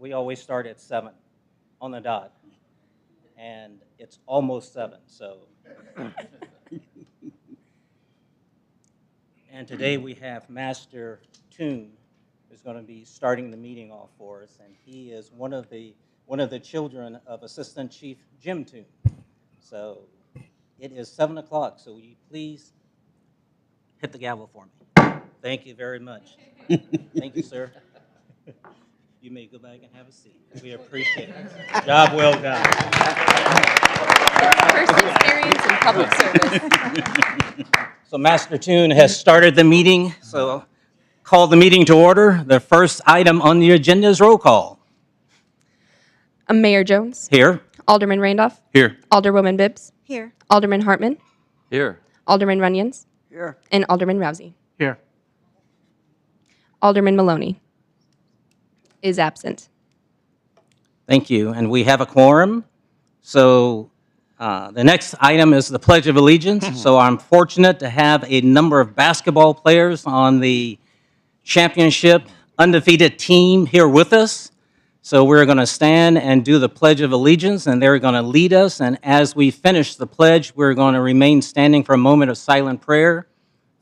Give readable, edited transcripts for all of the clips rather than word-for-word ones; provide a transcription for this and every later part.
we always start at 7 on the dot, and it's almost 7. So, and today we have Master Toon, who's going to be starting the meeting off for us, and he is one of the children of Assistant Chief Jim Toon. So, it is 7 o'clock. So, will you please hit the gavel for me? Thank you very much. Thank you, sir. You may go back and have a seat. We appreciate it. Job well done. First experience in public service. So Master Toon has started the meeting, so call the meeting to order. The first item on the agenda is roll call. Mayor Jones. Here. Alderman Randolph. Here. Alderwoman Bibbs. Here. Alderman Hartman. Here. Alderman Runyons. Here. And Alderman Rousey. Here. Alderman Maloney is absent. Thank you. And we have a quorum. So the next item is the Pledge of Allegiance. So I'm fortunate to have a number of basketball players on the championship undefeated team here with us. So we're going to stand and do the Pledge of Allegiance, and they're going to lead us. And as we finish the pledge, we're going to remain standing for a moment of silent prayer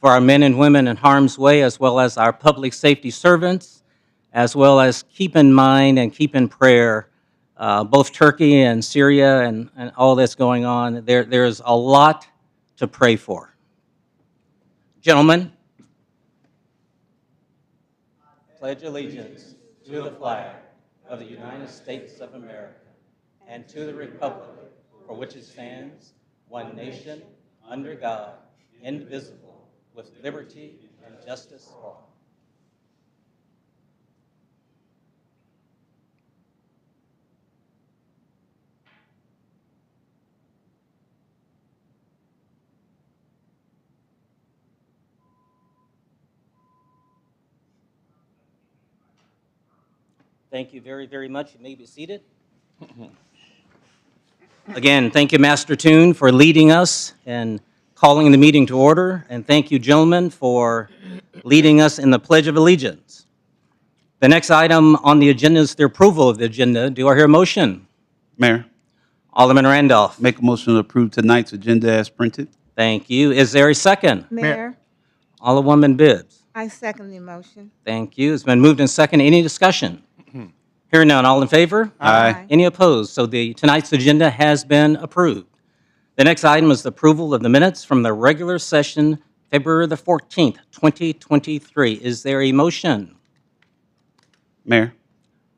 for our men and women in harm's way, as well as our public safety servants, as well as keep in mind and keep in prayer both Turkey and Syria and all that's going on. There's a lot to pray for. Gentlemen, pledge allegiance to the flag of the United States of America and to the republic for which it stands, one nation, under God, indivisible, with liberty and justice for all. Thank you very, very much. You may be seated. Again, thank you, Master Toon, for leading us and calling the meeting to order. And thank you, gentlemen, for leading us in the Pledge of Allegiance. The next item on the agenda is the approval of the agenda. Do I hear a motion? Mayor, Alderman Randolph. make a motion to approve tonight's agenda as printed. Thank you. Is there a second? Mayor, Alderwoman Bibbs. I second the motion. Thank you. It's been moved and second. Any discussion? Hearing none. All in favor? Aye. Any opposed? So tonight's agenda has been approved. The next item is the approval of the minutes from the regular session, February the 14th, 2023. Is there a motion? Mayor,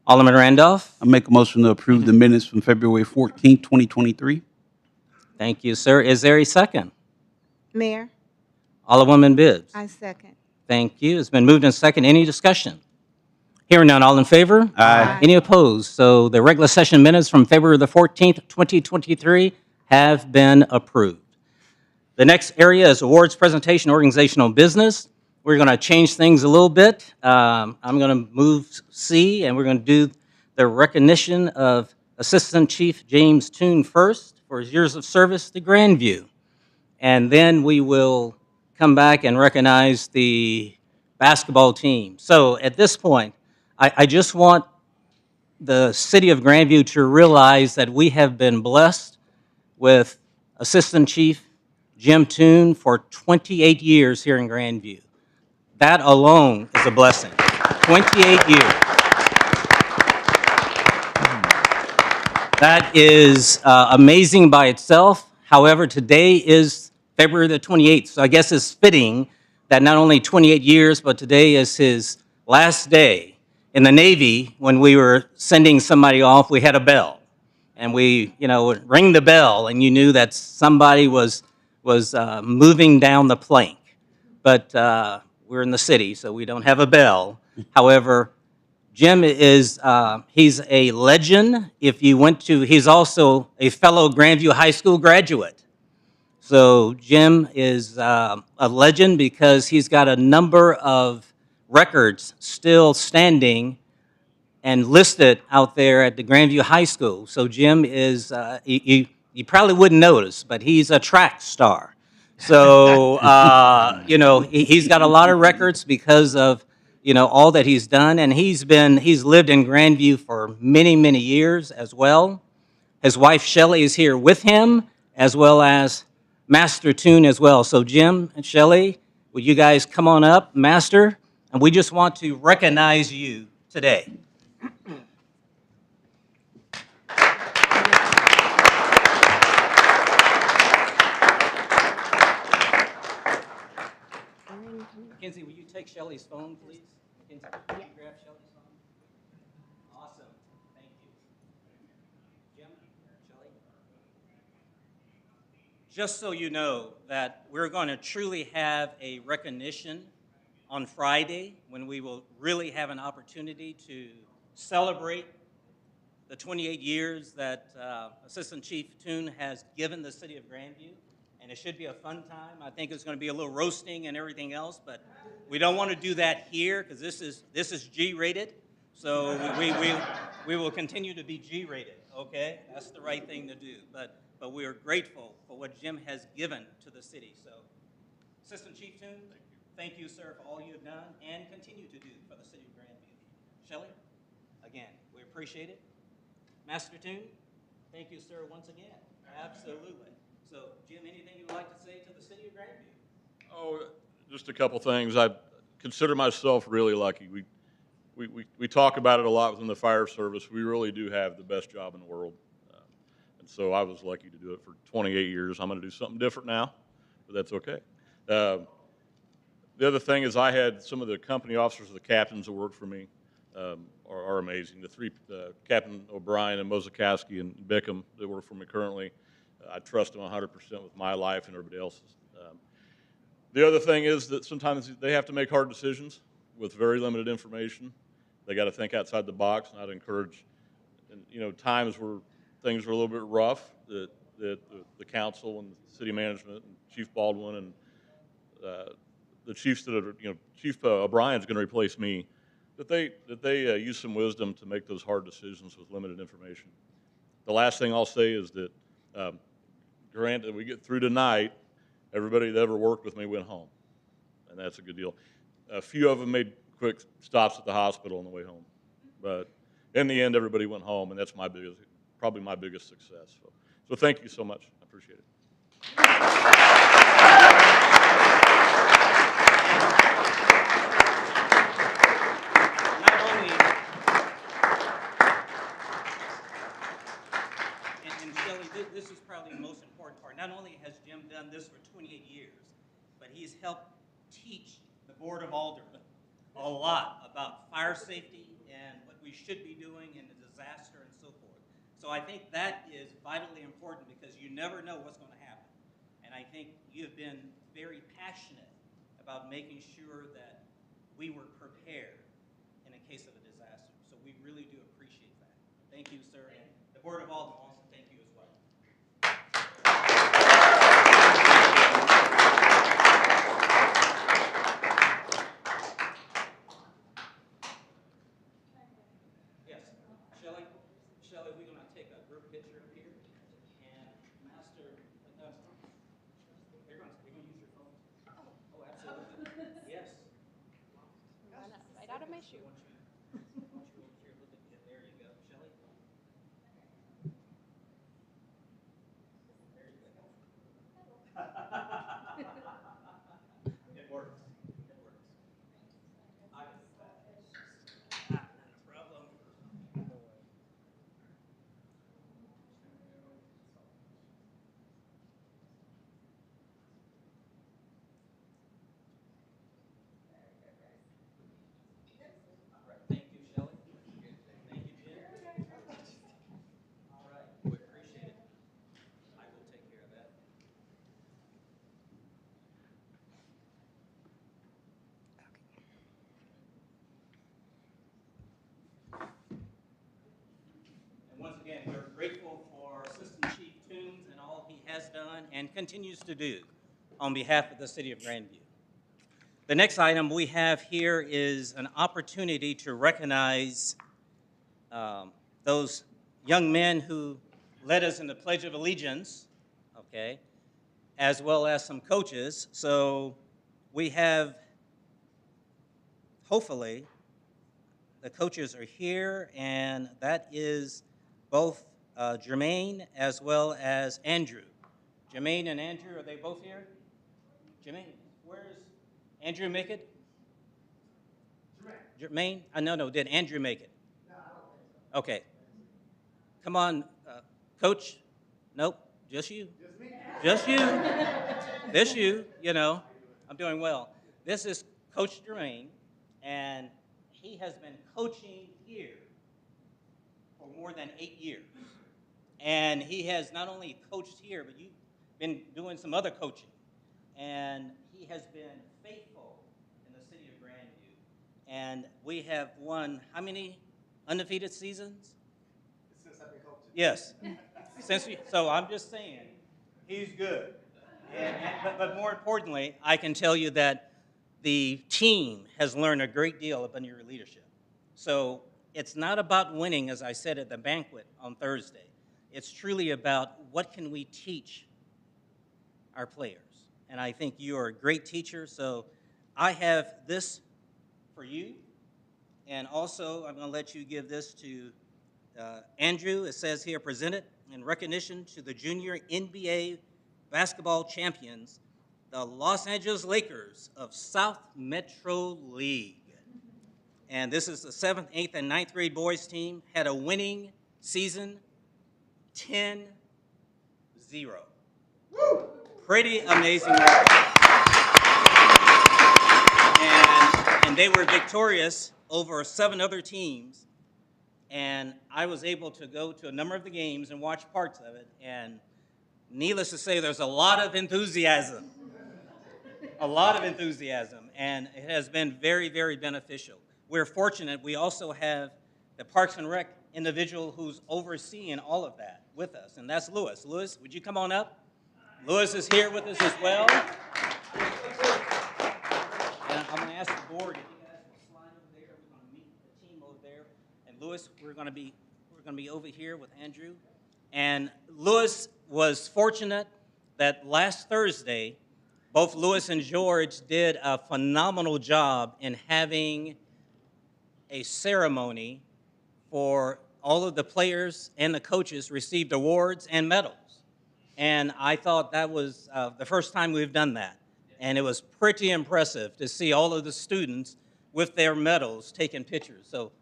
Alderman Randolph. I make a motion to approve the minutes from February 14th, 2023. Thank you, sir. Is there a second? Mayor, Alderwoman Bibbs. I second. Thank you. It's been moved and second. Any discussion? Hearing none. All in favor? Aye. Any opposed? So the regular session minutes from February the 14th, 2023 have been approved. The next area is awards presentation, organizational business. We're going to change things a little bit. I'm going to move C, and we're going to do the recognition of Assistant Chief James Toon first for his years of service to Grandview. And then we will come back and recognize the basketball team. So at this point, I just want the city of Grandview to realize that we have been blessed with Assistant Chief Jim Toon for 28 years here in Grandview. That alone is a blessing. 28 years. That is amazing by itself. However, today is February the 28th, so I guess it's fitting that not only 28 years, but today is his last day. In the Navy, when we were sending somebody off, we had a bell. And we, would ring the bell, and you knew that somebody was moving down the plank. But we're in the city, so we don't have a bell. However, Jim is, he's a legend. He's also a fellow Grandview High School graduate. So Jim is a legend because he's got a number of records still standing and listed out there at the Grandview High School. So Jim is, you probably wouldn't notice, but he's a track star. So, he's got a lot of records because of all that he's done, and he's lived in Grandview for many, many years as well. His wife Shelley is here with him, as well as Master Toon as well. So Jim and Shelley, will you guys come on up, Master? And we just want to recognize you today. Mackenzie, will you take Shelley's phone, please? Mackenzie, will you grab Shelley's phone? Awesome. Thank you. Jim, Shelley? Just so you know that we're going to truly have a recognition on Friday when we will really have an opportunity to celebrate the 28 years that Assistant Chief Toon has given the city of Grandview. And it should be a fun time. I think it's going to be a little roasting and everything else, but we don't want to do that here because this is G-rated. So we will continue to be G-rated, okay? That's the right thing to do. But we are grateful for what Jim has given to the city. So, Assistant Chief Toon, thank you, sir, for all you have done and continue to do for the city of Grandview. Shelley, again, we appreciate it. Master Toon, thank you, sir, once again. Absolutely. So, Jim, anything you would like to say to the city of Grandview? Oh, just a couple things. I consider myself really lucky. We talk about it a lot within the fire service. We really do have the best job in the world. And so I was lucky to do it for 28 years. I'm going to do something different now, but that's okay. The other thing is I had some of the company officers, the captains that work for me, are amazing. The three, Captain O'Brien and Mozakowski and Bickham that work for me currently, I trust them 100% with my life and everybody else's. The other thing is that sometimes they have to make hard decisions with very limited information. They got to think outside the box, and I'd encourage, times where things are a little bit rough, that the council and city management and Chief Baldwin and the chiefs that are, Chief O'Brien's going to replace me, that they use some wisdom to make those hard decisions with limited information. The last thing I'll say is that, granted, we get through tonight, everybody that ever worked with me went home, and that's a good deal. A few of them made quick stops at the hospital on the way home, but in the end, everybody went home, and that's probably my biggest success. So thank you so much. I appreciate it. And Shelley, this is probably the most important part. Not only has Jim done this for 28 years, but he's helped teach the Board of Aldermen a lot about fire safety and what we should be doing in a disaster and so forth. So I think that is vitally important because you never know what's going to happen. And I think you have been very passionate about making sure that we were prepared in a case of a disaster. So we really do appreciate that. Thank you, sir. And the Board of Aldermen wants to thank you as well. Yes, Shelley, we're going to take a group picture here. And Master, they're going to use your phone. Oh, absolutely. Yes. Right out of my shoe. Why don't you over here look at it? There you go. Shelley? There you go. It works. It works. I can do that. Not a problem. All right. Thank you, Shelley. Thank you, Jim. All right. We appreciate it. I will take care of that. And once again, we're grateful for Assistant Chief Toombs and all he has done and continues to do on behalf of the city of Grandview. The next item we have here is an opportunity to recognize those young men who led us in the Pledge of Allegiance, okay, as well as some coaches. So we have hopefully, the coaches are here, and that is both Jermaine as well as Andrew. Jermaine and Andrew, are they both here? Jermaine, where's Andrew make it? Jermaine? No, did Andrew make it? No, I don't think so. Okay. Come on, Coach. Nope, just you. Just me. Just you. This you, I'm doing well. This is Coach Jermaine, and he has been coaching here for more than 8 years. And he has not only coached here, but you've been doing some other coaching. And he has been faithful in the city of Grandview. And we have won how many undefeated seasons? Since I've been coaching. Yes. So I'm just saying, he's good. But more importantly, I can tell you that the team has learned a great deal under your leadership. So it's not about winning, as I said at the banquet on Thursday. It's truly about what can we teach our players. And I think you are a great teacher. So I have this for you. And also, I'm going to let you give this to Andrew. It says here, presented in recognition to the junior NBA basketball champions, the Los Angeles Lakers of South Metro League. And this is the 7th, 8th, and 9th grade boys team, had a winning season, 10-0. Pretty amazing. And they were victorious over 7 other teams. And I was able to go to a number of the games and watch parts of it. And needless to say, there's a lot of enthusiasm. A lot of enthusiasm. And it has been very, very beneficial. We're fortunate. We also have the Parks and Rec individual who's overseeing all of that with us. And that's Lewis. Lewis, would you come on up? Lewis is here with us as well. And I'm going to ask the board if you guys will slide over there. We're going to meet the team over there. And Lewis, we're going to be over here with Andrew. And Lewis was fortunate that last Thursday, both Lewis and George did a phenomenal job in having a ceremony for all of the players and the coaches received awards and medals. And I thought that was the first time we've done that. And it was pretty impressive to see all of the students with their medals taking pictures. So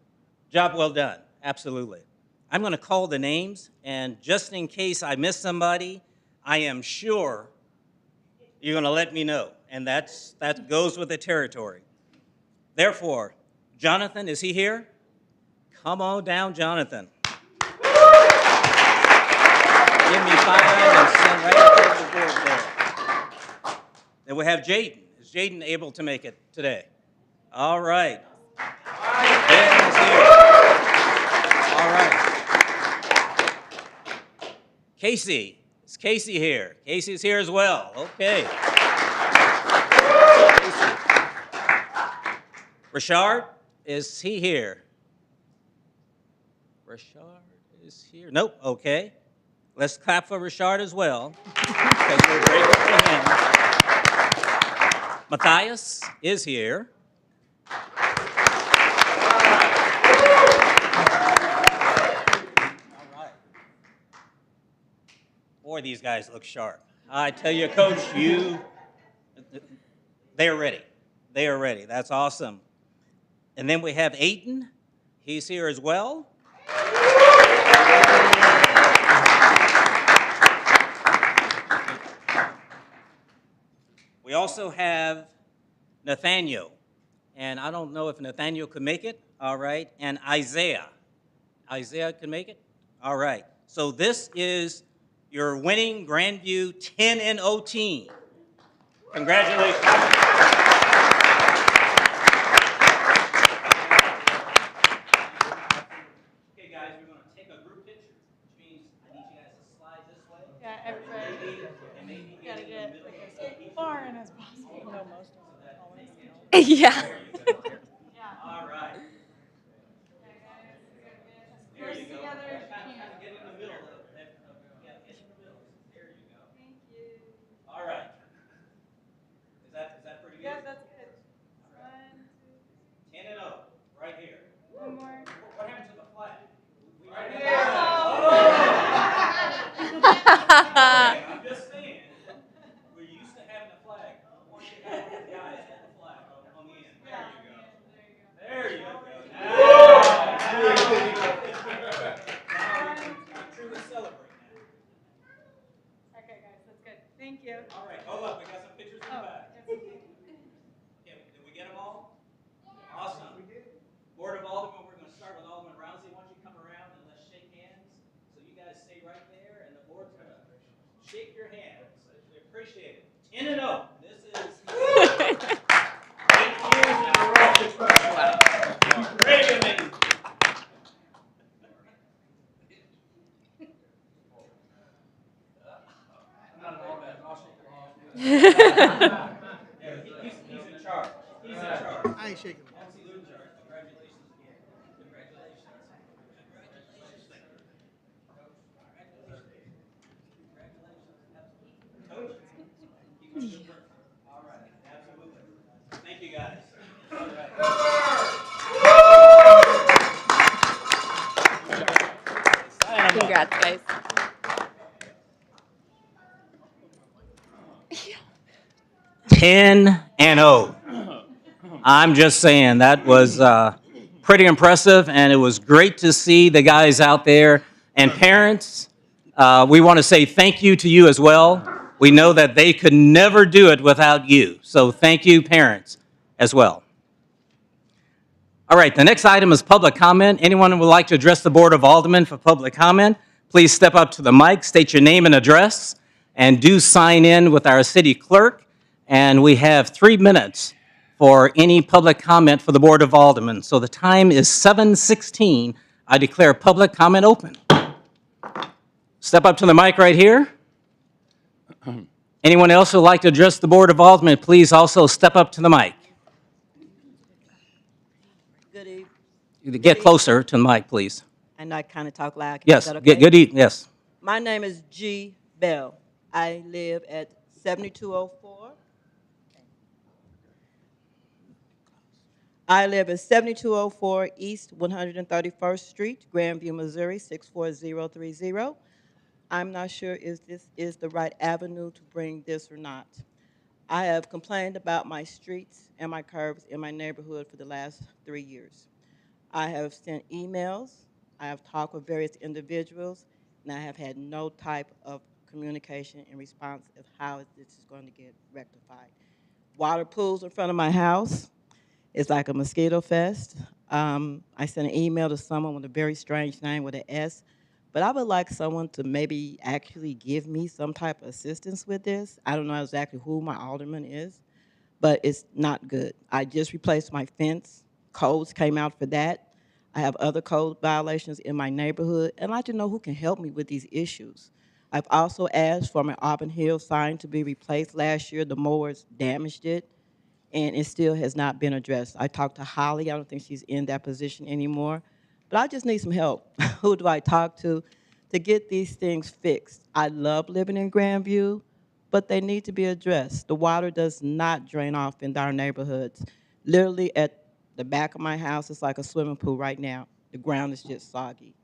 job well done, absolutely. I'm going to call the names, and just in case I miss somebody, I am sure you're going to let me know. And that goes with the territory. Therefore, Jonathan, is he here? Come on down, Jonathan. Give me 5 and send right up to the board there. Then we have Jaden. Is Jaden able to make it today? All right. Jaden is here. All right. Casey. Is Casey here? Casey's here as well. Okay. Casey. Rashard, is he here? Rashard is here. Nope. Okay. Let's clap for Rashard as well, because we're grateful for him. Matthias is here. All right. Boy, these guys look sharp. I tell you, Coach, they are ready. They are ready. That's awesome. And then we have Aiden. He's here as well. We also have Nathaniel, and I don't know if Nathaniel could make it, all right, and Isaiah. Isaiah can make it? All right. So this is your winning Grandview 10-0 team. Congratulations. Okay, guys, we're going to take a group picture, which means I need you guys to slide this way. Yeah, everybody. And maybe Gotta in the get middle. as far in as possible. No, most There Yeah. you go. All right. There you go. Kind of get in the middle get in the middle. There you go. Thank you. All right. Is that pretty good? Yeah, that's good. 1, 2, 3. 10-0. Shake your hand. We appreciate it. 10-0. This is 8 years in a row. Really amazing. He's in charge. He's in charge. I ain't shaking. Absolute in charge. Congratulations again. Congratulations. Coach, keep up the good work. All right, absolutely. Thank you, guys. All right. Congrats, guys. Ten and 0. I'm just saying that was pretty impressive, and it was great to see the guys out there. And parents, we want to say thank you to you as well. We know that they could never do it without you. So thank you, parents, as well. All right, the next item is public comment. Anyone who would like to address the Board of Aldermen for public comment, please step up to the mic, state your name and address, and do sign in with our city clerk. And we have 3 minutes for any public comment for the Board of Aldermen. So the time is 7:16. I declare public comment open. Step up to the mic right here. Anyone else who would like to address the Board of Aldermen, please also step up to the mic. Good evening. Get closer to the mic, please. And I kind of talk loud. Yes, Is that okay? good evening, yes. My name is G. Bell. I live at 7204. I live at 7204 East 131st Street, Grandview, Missouri, 64030. I'm not sure if this is the right avenue to bring this or not. I have complained about my streets and my curbs in my neighborhood for the last 3 years. I have sent emails, I have talked with various individuals, and I have had no type of communication in response of how this is going to get rectified. Water pools in front of my house. It's like a mosquito fest. I sent an email to someone with a very strange name with an S, but I would like someone to maybe actually give me some type of assistance with this. I don't know exactly who my alderman is, but it's not good. I just replaced my fence. Codes came out for that. I have other code violations in my neighborhood, and I'd like to know who can help me with these issues. I've also asked for my Auburn Hill sign to be replaced last year. The mowers damaged it, and it still has not been addressed. I talked to Holly. I don't think she's in that position anymore, but I just need some help. Who do I talk to get these things fixed? I love living in Grandview, but they need to be addressed. The water does not drain off in our neighborhoods. Literally at the back of my house, it's like a swimming pool right now. The ground is just soggy.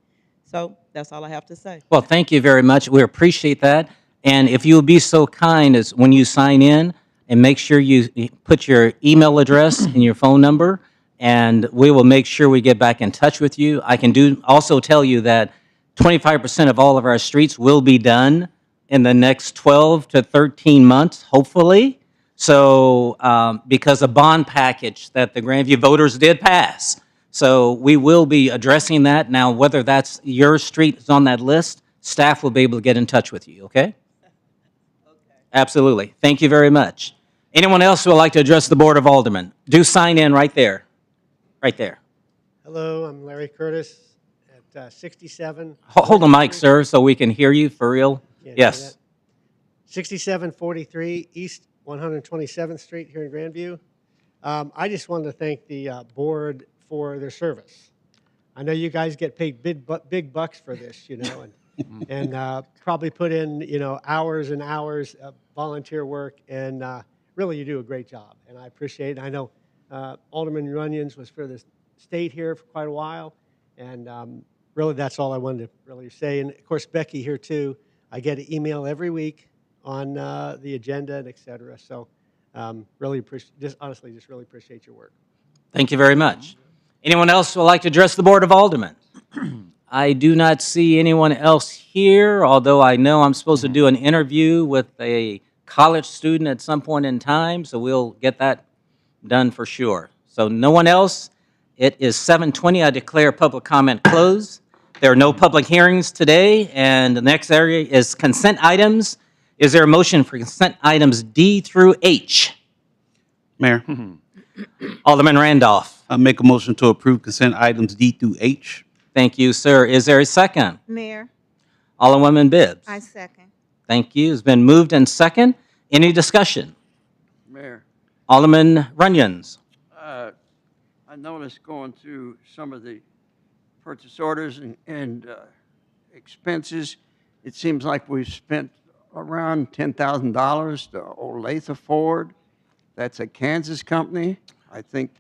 So that's all I have to say. Well, thank you very much. We appreciate that. And if you'll be so kind as when you sign in, and make sure you put your email address and your phone number, and we will make sure we get back in touch with you. I can also tell you that 25% of all of our streets will be done in the next 12 to 13 months, hopefully. So, because a bond package that the Grandview voters did pass. So we will be addressing that. Now, whether that's your street is on that list, staff will be able to get in touch with you, okay? Absolutely. Thank you very much. Anyone else who would like to address the Board of Aldermen? Do sign in right there. Right there. Hello, I'm Larry Curtis at 67. Hold the mic, sir, so we can hear you for real. Can't hear Yes. that. 6743 East 127th Street here in Grandview. I just wanted to thank the board for their service. I know you guys get paid big bucks for this, you know, and probably put in, you know, hours and hours of volunteer work, and really you do a great job, and I appreciate it. I know Alderman Runyons was for the state here for quite a while, and really that's all I wanted to really say. And of course, Becky here too. I get an email every week on the agenda and et cetera. So really appreciate, just honestly, just really appreciate your work. Thank you very much. Anyone else who would like to address the Board of Aldermen? I do not see anyone else here, although I know I'm supposed to do an interview with a college student at some point in time, so we'll get that done for sure. So no one else. It is 7:20. I declare public comment closed. There are no public hearings today, and the next area is consent items. Is there a motion for consent items D through H? Mayor, Alderman Randolph. I make a motion to approve consent items D through H. Thank you, sir. Is there a second? Mayor, Alderwoman Bibbs. I second. Thank you. It's been moved and second. Any discussion? Mayor, Alderman Runyons. I noticed going through some of the purchase orders and expenses, it seems like we've spent around $10,000 to Olathe Ford. That's a Kansas company. I think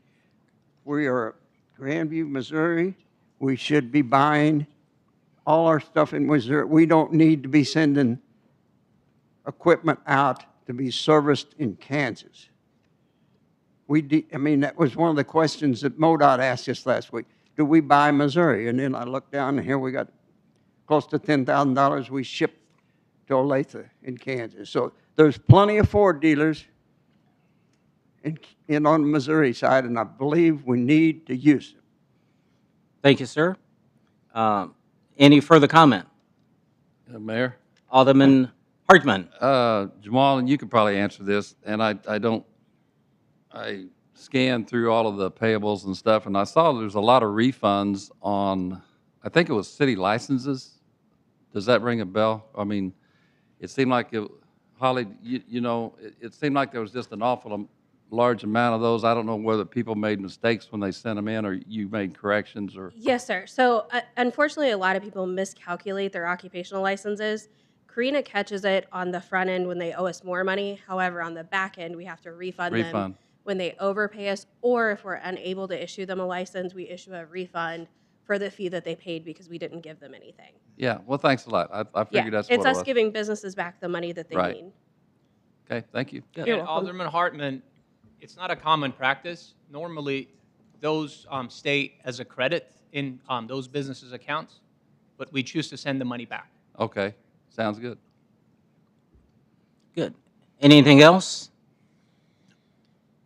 we are Grandview, Missouri. We should be buying all our stuff in Missouri. We don't need to be sending equipment out to be serviced in Kansas. I mean, that was one of the questions that MoDOT asked us last week. Do we buy Missouri? And then I looked down, and here we got close to $10,000 we shipped to Olathe in Kansas. So there's plenty of Ford dealers in on the Missouri side, and I believe we need to use them. Thank you, sir. Any further comment? Mayor? Alderman Hartman. Jamal, and you could probably answer this, and I scanned through all of the payables and stuff, and I saw there's a lot of refunds on, I think it was city licenses. Does that ring a bell? I mean, it seemed like, Holly, it seemed like there was just an awful large amount of those. I don't know whether people made mistakes when they sent them in, or you made corrections, or. Yes, sir. So unfortunately, a lot of people miscalculate their occupational licenses. Karina catches it on the front end when they owe us more money. However, on the back end, we have to refund them when they overpay us, or if we're unable to issue them a license, we issue a refund for the fee that they paid because we didn't give them anything. Yeah, well, thanks a lot. I figured that's what it was. It's us giving businesses back the money that they Right. need. Okay, thank you. You're And welcome. Alderman Hartman, it's not a common practice. Normally, those stay as a credit in those businesses' accounts, but we choose to send the money back. Okay, sounds good. Good. Anything else?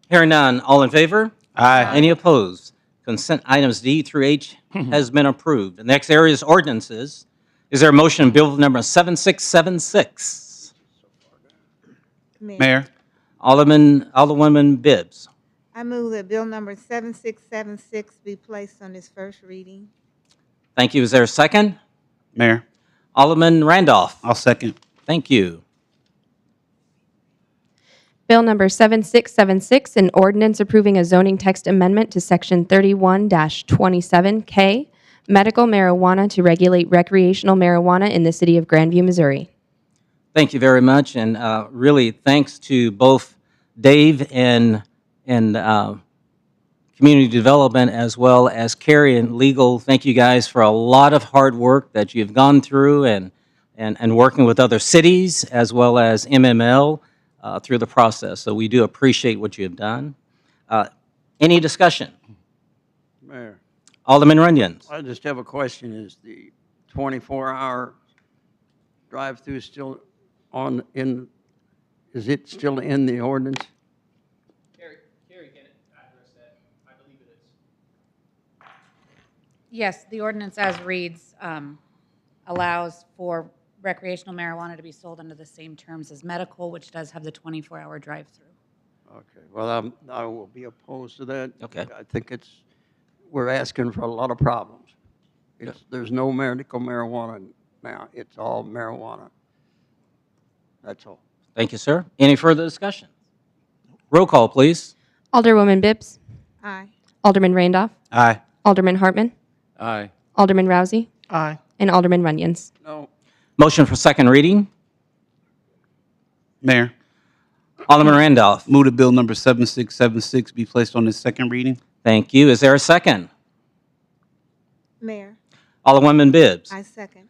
Hearing none. All in favor? Aye. Any opposed? Consent items D through H has been approved. The next area is ordinances. Is there a motion on Bill number 7676? Mayor, Alderwoman Bibbs. I move that bill number 7676 be placed on its first reading. Thank you. Is there a second? Mayor, Alderman Randolph. I'll second. Thank you. Bill number 7676, an ordinance approving a zoning text amendment to Section 31-27K, medical marijuana to regulate recreational marijuana in the city of Grandview, Missouri. Thank you very much, and really thanks to both Dave and Community Development as well as Carrie and Legal. Thank you guys for a lot of hard work that you've gone through and working with other cities as well as MML through the process. So we do appreciate what you have done. Any discussion? Mayor, Alderman Runyons. I just have a question. Is the 24-hour drive-through still is it still in the ordinance? Carrie can address that. I believe it is. Yes, the ordinance as reads allows for recreational marijuana to be sold under the same terms as medical, which does have the 24-hour drive-through. Okay, well, I will be opposed to that. Okay. I think we're asking for a lot of problems. There's no medical marijuana now. It's all marijuana. That's all. Thank you, sir. Any further discussion? Roll call, please. Alderwoman Bibbs. Aye. Alderman Randolph. Aye. Alderman Hartman. Aye. Alderman Rousey. Aye. And Alderman Runyons. No, Motion for second reading. Mayor, Alderman Randolph. move that bill number 7676 be placed on its second reading. Thank you. Is there a second? Mayor, Alderwoman Bibbs. I second.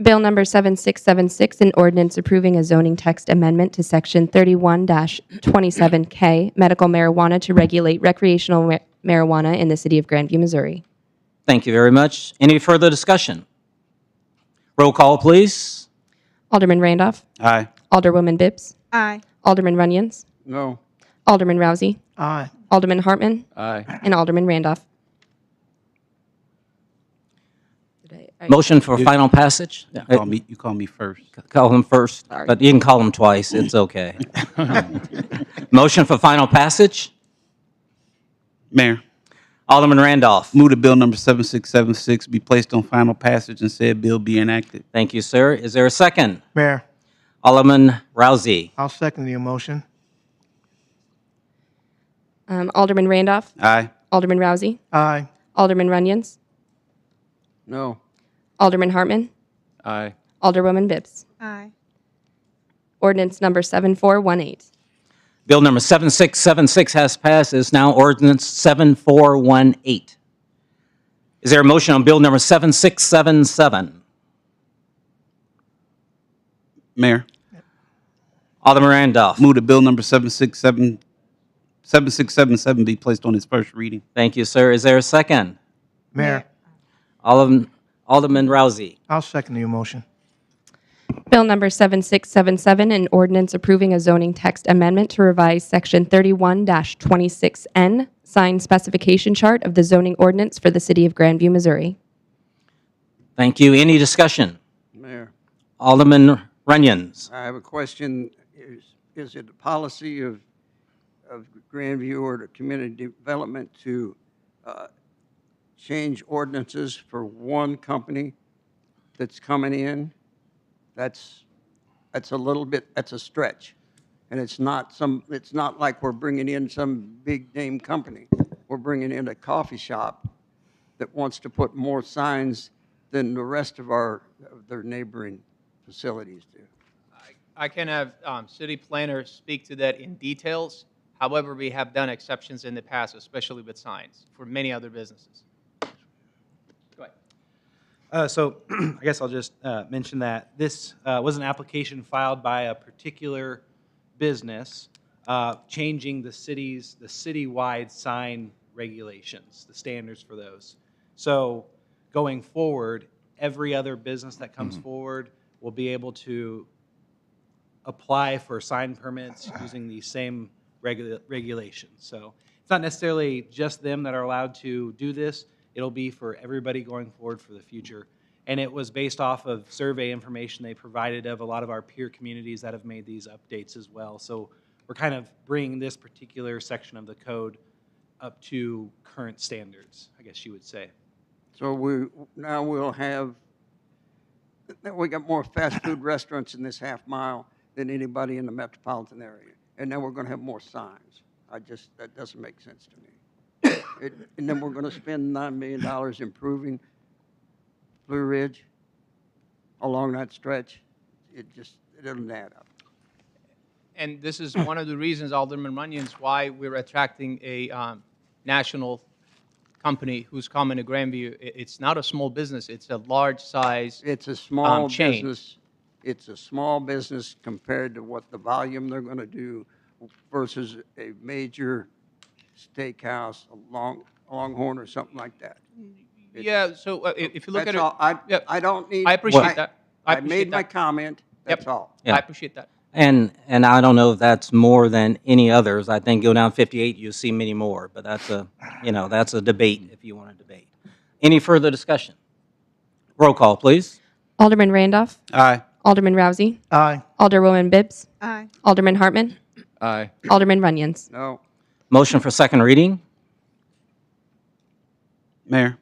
Bill number 7676, an ordinance approving a zoning text amendment to Section 31-27K, medical marijuana to regulate recreational marijuana in the city of Grandview, Missouri. Thank you very much. Any further discussion? Roll call, please. Alderman Randolph. Aye. Alderwoman Bibbs. Aye. Alderman Runyons. no. Alderman Rousey. Aye. Alderman Hartman. Aye. And Alderman Randolph. I Motion for final passage? You call me first. Call him first, Sorry. but you can call him twice. It's okay. Motion for final passage? Mayor, Alderman Randolph. move that bill number 7676 be placed on final passage and said bill be enacted. Thank you, sir. Is there a second? Mayor, Alderman Rousey. I'll second the motion. Alderman Randolph. Aye. Alderman Rousey. Aye. Alderman Runyon. No. Alderman Hartman. Aye. Alderwoman Bibbs. Aye. Ordinance number 7418. Bill number 7676 has passed. It is now ordinance 7418. Is there a motion on bill number 7677? Mayor, Alderman Randolph. move that bill number 7677 be placed on its first reading. Thank you, sir. Is there a second? Mayor, Alderman Rousey. I'll second the motion. Bill number 7677, an ordinance approving a zoning text amendment to revise section 31-26N, sign specification chart of the zoning ordinance for the city of Grandview, Missouri. Thank you. Any discussion? Mayor, Alderman Runyons. I have a question. Is it a policy of Grandview or the community development to change ordinances for one company that's coming in? That's a little bit, that's a stretch. And it's not like we're bringing in some big name company. We're bringing in a coffee shop that wants to put more signs than the rest of their neighboring facilities do. I can have city planners speak to that in details. However, we have done exceptions in the past, especially with signs, for many other businesses. Go ahead. So I guess I'll just mention that this was an application filed by a particular business changing the citywide sign regulations, the standards for those. So going forward, every other business that comes forward will be able to apply for sign permits using the same regulations. So it's not necessarily just them that are allowed to do this. It'll be for everybody going forward for the future. And it was based off of survey information they provided of a lot of our peer communities that have made these updates as well. So we're kind of bringing this particular section of the code up to current standards, I guess you would say. So we got more fast food restaurants in this half mile than anybody in the metropolitan area. And now we're going to have more signs. That doesn't make sense to me. And then we're going to spend $9 million improving Blue Ridge along that stretch. It doesn't add up. And this is one of the reasons, Alderman Runyons, why we're attracting a national company who's coming to Grandview. It's not a small business. It's a large size It's a small chain. business. It's a small business compared to what the volume they're going to do versus a major steakhouse, a Longhorn or something like that. Yeah, so if you look at That's it. all. Yep. I don't need. I appreciate that. I made my comment. That's all. Yeah. I appreciate that. And I don't know if that's more than any others. I think go down 58, you'll see many more. But that's a debate if you want to debate. Any further discussion? Roll call, please. Alderman Randolph. Aye. Alderman Rousey. Aye. Alderwoman Bibbs. Aye. Alderman Hartman. Aye. Alderman Runyons. No. Motion for second reading. Mayor,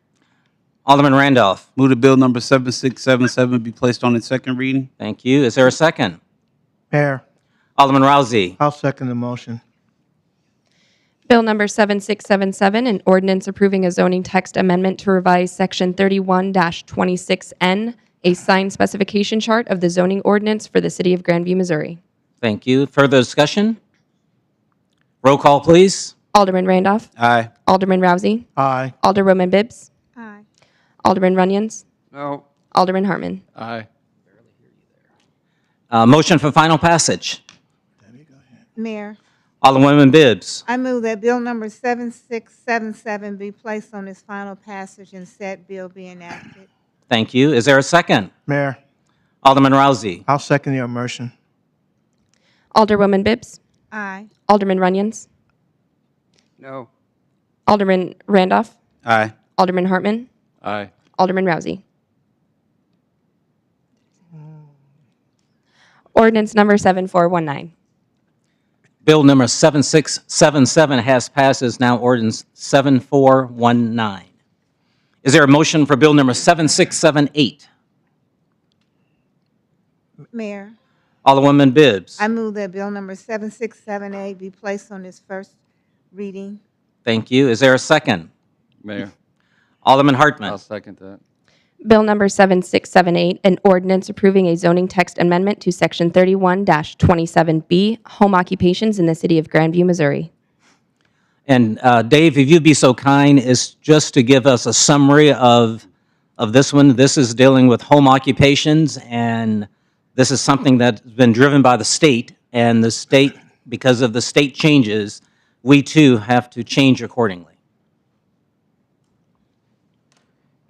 Alderman Randolph. move that bill number 7677 be placed on its second reading. Thank you. Is there a second? Mayor, Alderman Rousey. I'll second the motion. Bill number 7677, an ordinance approving a zoning text amendment to revise section 31-26N, a sign specification chart of the zoning ordinance for the city of Grandview, Missouri. Thank you. Further discussion? Roll call, please. Alderman Randolph. Aye. Alderman Rousey. Aye. Alderwoman Bibbs. Aye. Alderman Runyons. No. Alderman Hartman. Aye. Motion for final passage. Mayor, Alderwoman Bibbs. I move that bill number 7677 be placed on its final passage and said bill be enacted. Thank you. Is there a second? Mayor, Alderman Rousey. I'll second the motion. Alderwoman Bibbs. Aye. Alderman Runyons. No. Alderman Randolph. Aye. Alderman Hartman. Aye. Alderman Rousey. Ordinance number 7419. Bill number 7677 has passed, is now ordinance 7419. Is there a motion for bill number 7678? Mayor, Alderwoman Bibbs. I move that bill number 7678 be placed on its first reading. Thank you. Is there a second? Mayor, Alderman Hartman. I'll second that. Bill number 7678, an ordinance approving a zoning text amendment to Section 31-27B, home occupations in the city of Grandview, Missouri. And Dave, if you'd be so kind, is just to give us a summary of this one. This is dealing with home occupations, and this is something that's been driven by the state, and the state, because of the state changes, we too have to change accordingly.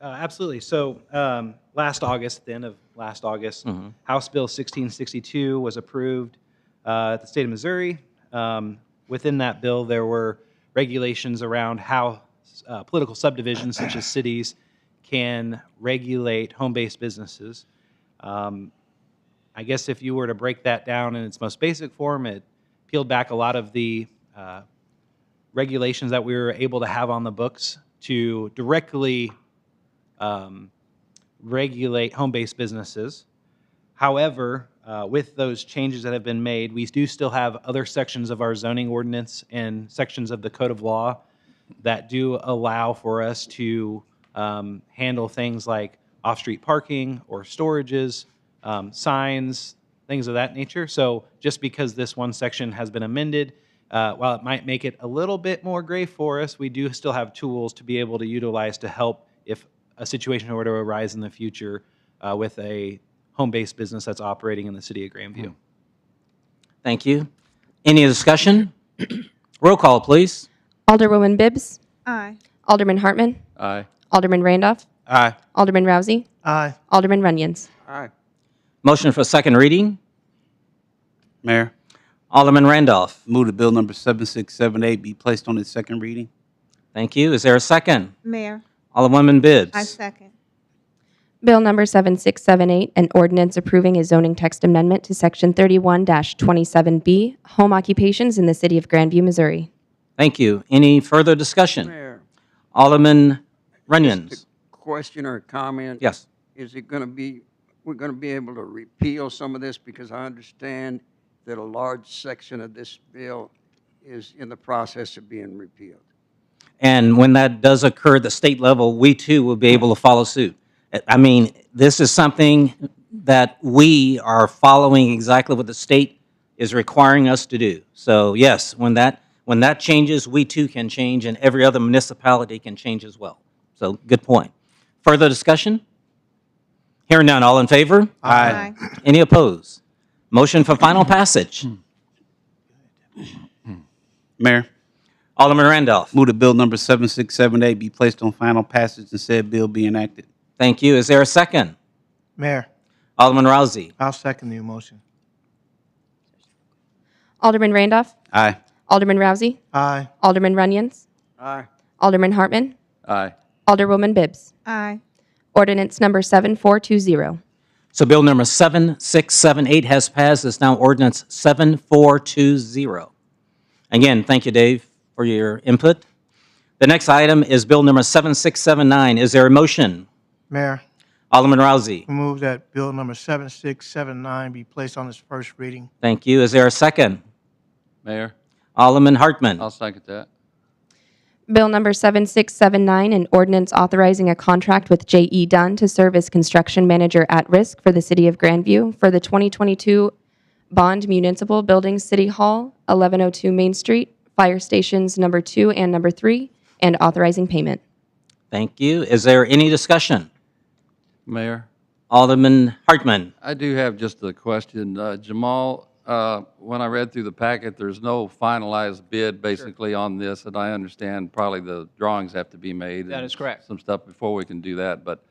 Absolutely. So last August, at the end of last August, House Bill 1662 was approved at the state of Missouri. Within that bill, there were regulations around how political subdivisions, such as cities, can regulate home-based businesses. I guess if you were to break that down in its most basic form, it peeled back a lot of the regulations that we were able to have on the books to directly regulate home-based businesses. However, with those changes that have been made, we do still have other sections of our zoning ordinance and sections of the Code of Law that do allow for us to handle things like off-street parking or storages, signs, things of that nature. So just because this one section has been amended, while it might make it a little bit more gray for us, we do still have tools to be able to utilize to help if a situation were to arise in the future with a home-based business that's operating in the city of Grandview. Thank you. Any discussion? Roll call, please. Alderwoman Bibbs. Aye. Alderman Hartman. Aye. Alderman Randolph. Aye. Alderman Rousey. Aye. Alderman Runyon. Aye. Motion for second reading. Mayor, Alderman Randolph. move that bill number 7678 be placed on its second reading. Thank you. Is there a second? Mayor, Alderwoman Bibbs. I second. Bill number 7678, an ordinance approving a zoning text amendment to Section 31-27B, home occupations in the city of Grandview, Missouri. Thank you. Any further discussion? Mayor, Alderman Runyons. just a question or a comment? Yes. Is it going to be, we're going to be able to repeal some of this? Because I understand that a large section of this bill is in the process of being repealed. And when that does occur at the state level, we too will be able to follow suit. I mean, this is something that we are following exactly what the state is requiring us to do. So yes, when that changes, we too can change, and every other municipality can change as well. So good point. Further discussion? Hearing none, all in favor? Aye. Any opposed? Motion for final passage. Mayor, Alderman Randolph. move that bill number 7678 be placed on final passage and said bill be enacted. Thank you. Is there a second? Mayor, Alderman Rousey. I'll second the motion. Alderman Randolph. Aye. Alderman Rousey. Aye. Alderman Runyon. Aye. Alderman Hartman. Aye. Alderwoman Bibbs. Aye. Ordinance number 7420. So bill number 7678 has passed. It's now ordinance 7420. Again, thank you, Dave, for your input. The next item is bill number 7679. Is there a motion? Mayor, Alderman Rousey. I move that bill number 7679 be placed on its first reading. Thank you. Is there a second? Mayor, Alderman Hartman. I'll second that. Bill number 7679, an ordinance authorizing a contract with J.E. Dunn to serve as construction manager at risk for the city of Grandview for the 2022 Bond Municipal Building City Hall, 1102 Main Street, fire stations number 2 and number 3, and authorizing payment. Thank you. Is there any discussion? Mayor, Alderman Hartman. I do have just a question. Jamal, when I read through the packet, there's no finalized bid basically on this, and I understand probably the drawings have to be made. That and is correct. Some stuff before we can do that, but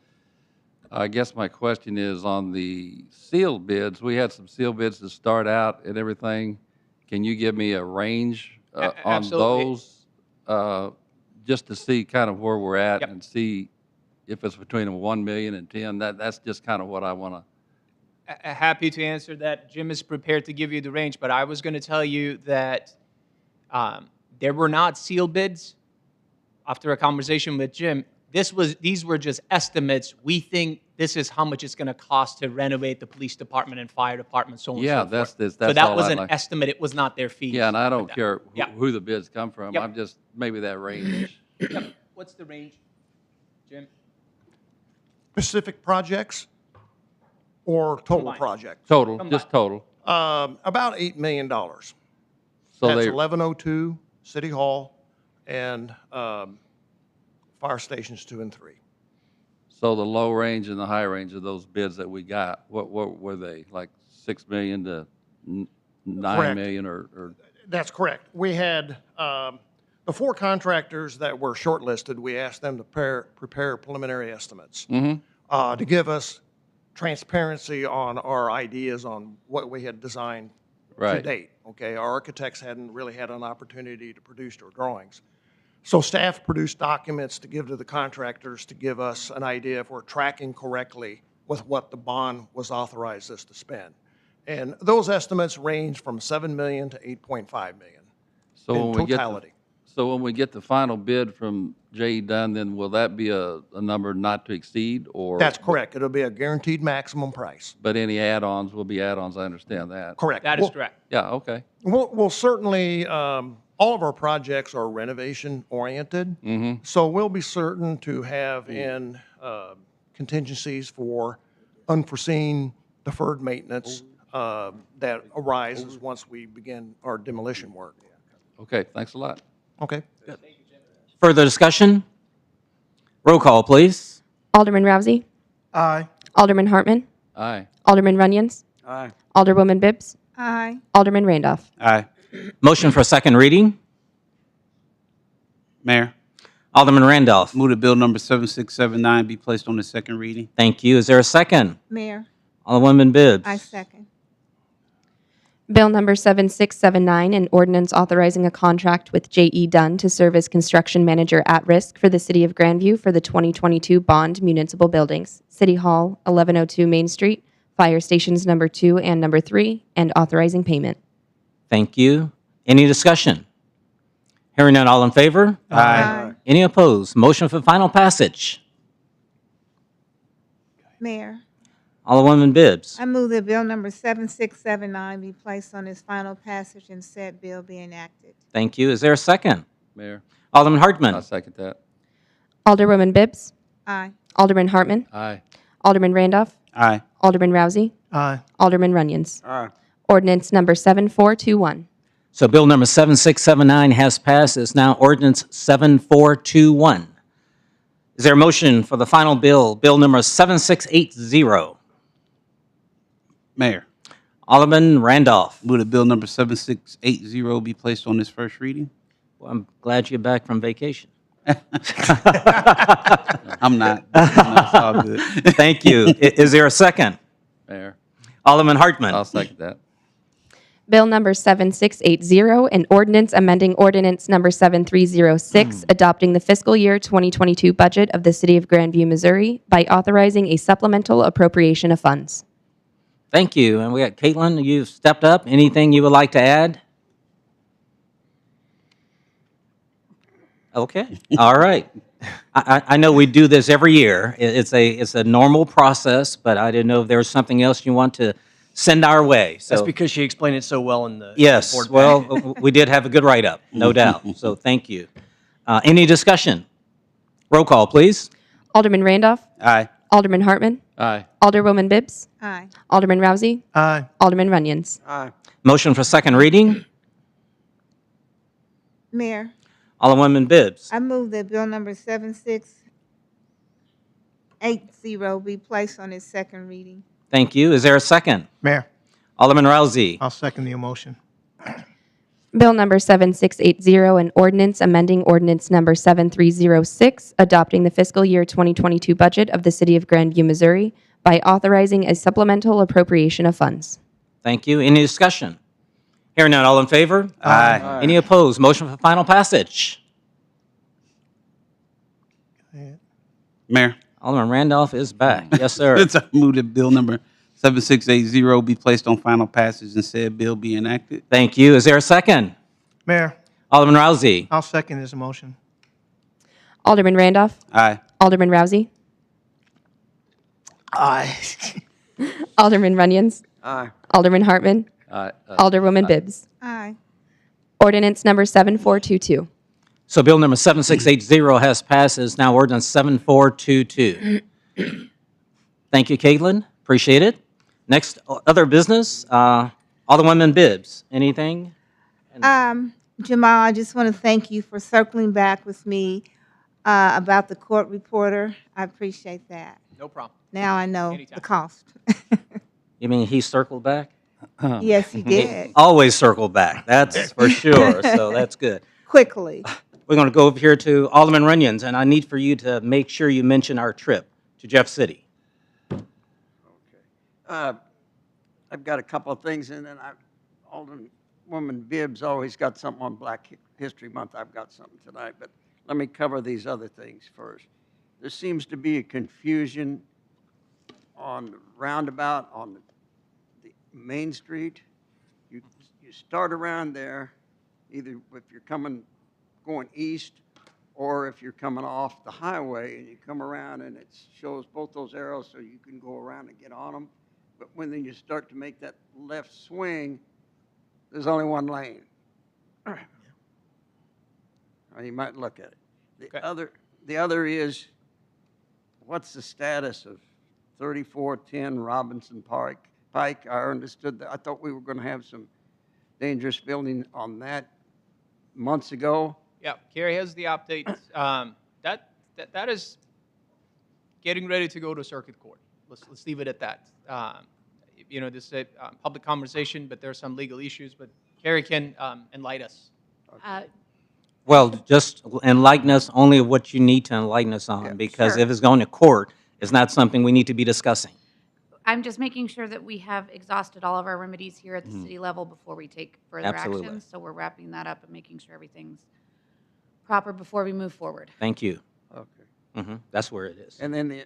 I guess my question is on the sealed bids. We had some sealed bids to start out and everything. Can you give me a range on Absolutely. those? Just to see kind of where we're at Yep. and see if it's between a 1 million and 10. That's just kind of what I want to Happy to answer that. Jim is prepared to give you the range, but I was going to tell you that there were not sealed bids. After a conversation with Jim, these were just estimates. We think this is how much it's going to cost to renovate the police department and fire department, so on and Yeah, so that's forth. this. So That's that all was I'd an like. estimate. It was not their fees. Yeah, and I don't care Yeah. who the bids come from. Yep. I'm just, maybe that range. Yep. What's the range, Jim? Specific projects or total Combined. projects? Total, Combined. just total. About $8 million. So That's they, 1102 City Hall and fire stations 2 and 3. so the low range and the high range of those bids that we got, what were they? Like 6 million to 9 Correct. million or? That's correct. We had the 4 contractors that were shortlisted. We asked them to prepare preliminary estimates to give us transparency on our ideas on what we had designed to Right. date. Okay, our architects hadn't really had an opportunity to produce their drawings. So staff produced documents to give to the contractors to give us an idea if we're tracking correctly with what the bond was authorized us to spend. And those estimates range from 7 million to 8.5 million So in when we get totality. So when we get the final bid from J.E. Dunn, then will that be a number not to exceed, or? That's correct. It'll be a guaranteed maximum price. But any add-ons will be add-ons, I understand that. Correct. That is correct. Yeah, okay. We'll certainly, all of our projects are renovation oriented. So we'll be certain to have in contingencies for unforeseen deferred maintenance that arises once we begin our demolition work. Okay, thanks a lot. Okay. Further discussion? Roll call, please. Alderman Rousey. Aye. Alderman Hartman. Aye. Alderman Runyon. Aye. Alderwoman Bibbs. Aye. Alderman Randolph. Aye. Motion for second reading. Mayor, Alderman Randolph. move that bill number 7679 be placed on the second reading. Thank you. Is there a second? Mayor, Alderwoman Bibbs. I second. Bill number 7679, an ordinance authorizing a contract with J.E. Dunn to serve as construction manager at risk for the city of Grandview for the 2022 bond municipal buildings, City Hall, 1102 Main Street, fire stations number 2 and number 3, and authorizing payment. Thank you. Any discussion? Hearing none, all in favor? Aye. Any opposed? Motion for final passage. Mayor, Alderwoman Bibbs. I move that bill number 7679 be placed on its final passage and said bill be enacted. Thank you. Is there a second? Mayor, Alderman Hartman. I'll second that. Alderwoman Bibbs. Aye. Alderman Hartman. Aye. Alderman Randolph. Aye. Alderman Rousey. Aye. Alderman Runyons. Aye. Ordinance number 7421. So bill number 7679 has passed. It's now ordinance 7421. Is there a motion for the final bill, bill number 7680? Mayor, Alderman Randolph. move that bill number 7680 be placed on its first reading. Well, I'm glad you're back from vacation. I'm not. It's all good. Thank you. Is there a second? Mayor, Alderman Hartman. I'll second that. Bill number 7680, an ordinance amending ordinance number 7306, adopting the fiscal year 2022 budget of the city of Grandview, Missouri by authorizing a supplemental appropriation of funds. Thank you. And we got Caitlin, you've stepped up. Anything you would like to add? Okay. All right. I know we do this every year. It's a normal process, but I didn't know if there was something else you want to send our way. So That's because she explained it so well in the yes, board pack. well, we did have a good write-up, no doubt. So thank you. Any discussion? Roll call, please. Alderman Randolph. Aye. Alderman Hartman. Aye. Alderwoman Bibbs. Aye. Alderman Rousey. Aye. Alderman Runyons. Aye. Motion for second reading. Mayor, Alderwoman Bibbs. I move that bill number 7680 be placed on its second reading. Thank you. Is there a second? Mayor, Alderman Rousey. I'll second the motion. Bill number 7680, an ordinance amending ordinance number 7306, adopting the fiscal year 2022 budget of the city of Grandview, Missouri by authorizing a supplemental appropriation of funds. Thank you. Any discussion? Hearing none, all in favor? Aye. Any opposed? Motion for final passage. Mayor, Alderman Randolph is back. Yes, sir. I move that bill number 7680 be placed on final passage and said bill be enacted. Thank you. Is there a second? Mayor, Alderman Rousey. I'll second this motion. Alderman Randolph. Aye. Alderman Rousey. Aye. Alderman Runyon. Aye. Alderman Hartman. Aye. Alderwoman Bibbs. Aye. Ordinance number 7422. So bill number 7680 has passed. It is now ordinance 7422. Thank you, Caitlin. Appreciate it. Next, other business. Alderwoman Bibbs, anything? Jamal, I just want to thank you for circling back with me about the court reporter. I appreciate that. No problem. Now I know Anytime. the cost. You mean he circled back? Yes, he did. Always circle back, that's for sure, so that's good. Quickly. We're going to go over here to Alderman Runyons, and I need for you to make sure you mention our trip to Jeff City. I've got a couple of things, and then Alderwoman Bibbs always got something on Black History Month. I've got something tonight, but let me cover these other things first. There seems to be a confusion on the roundabout on the Main Street. You start around there, either if you're going east, or if you're coming off the highway and you come around and it shows both those arrows so you can go around and get on them. But when then you start to make that left swing, there's only one lane. Or you might look at it. The other is, what's the status of 3410 Robinson Pike? I understood that. I thought we were going to have some dangerous building on that months ago. Yeah, Carrie has the update. That is getting ready to go to circuit court. Let's leave it at that. This is a public conversation, but there are some legal issues. But Carrie can enlighten us. Well, just enlighten us only of what you need to enlighten us on, because Sure. if it's going to court, it's not something we need to be discussing. I'm just making sure that we have exhausted all of our remedies here at the city level before we take further Absolutely. actions. So we're wrapping that up and making sure everything's proper before we move forward. Thank you. Okay. That's where it is. And then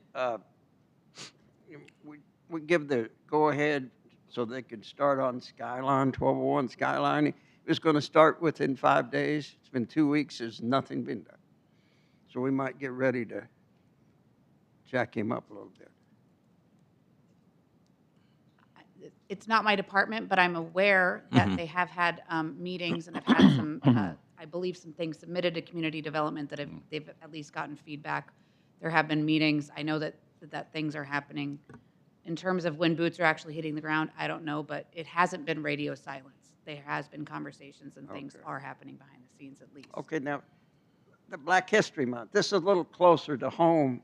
we give the go-ahead so they could start on Skyline, 1201 Skyline. It was going to start within 5 days. It's been 2 weeks. There's nothing been done. So we might get ready to jack him up a little bit. It's not my department, but I'm aware that they have had meetings and have had some, I believe, some things submitted to community development that they've at least gotten feedback. There have been meetings. I know that things are happening. In terms of when boots are actually hitting the ground, I don't know, but it hasn't been radio silence. There has been conversations and things are happening behind the scenes at least. Okay, now, the Black History Month. This is a little closer to home,